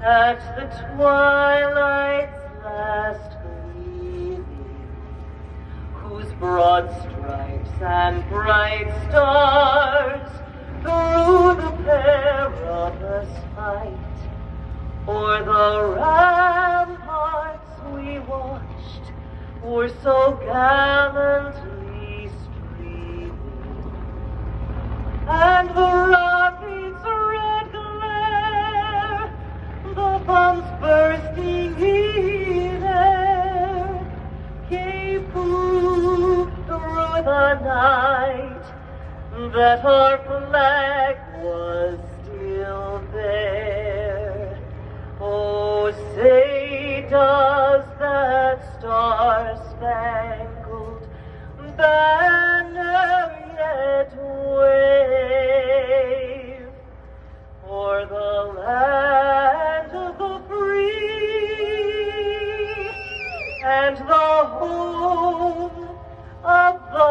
At the twilight's last gleaming, whose broad stripes and bright stars through the perilous fight o'er the ramparts we watched were so gallantly streaming, and the rocket's red glare, the bombs bursting in air, gave proof through the night that our flag was still there. Oh, say does that star-spangled banner yet wave o'er the land of the free and the home of the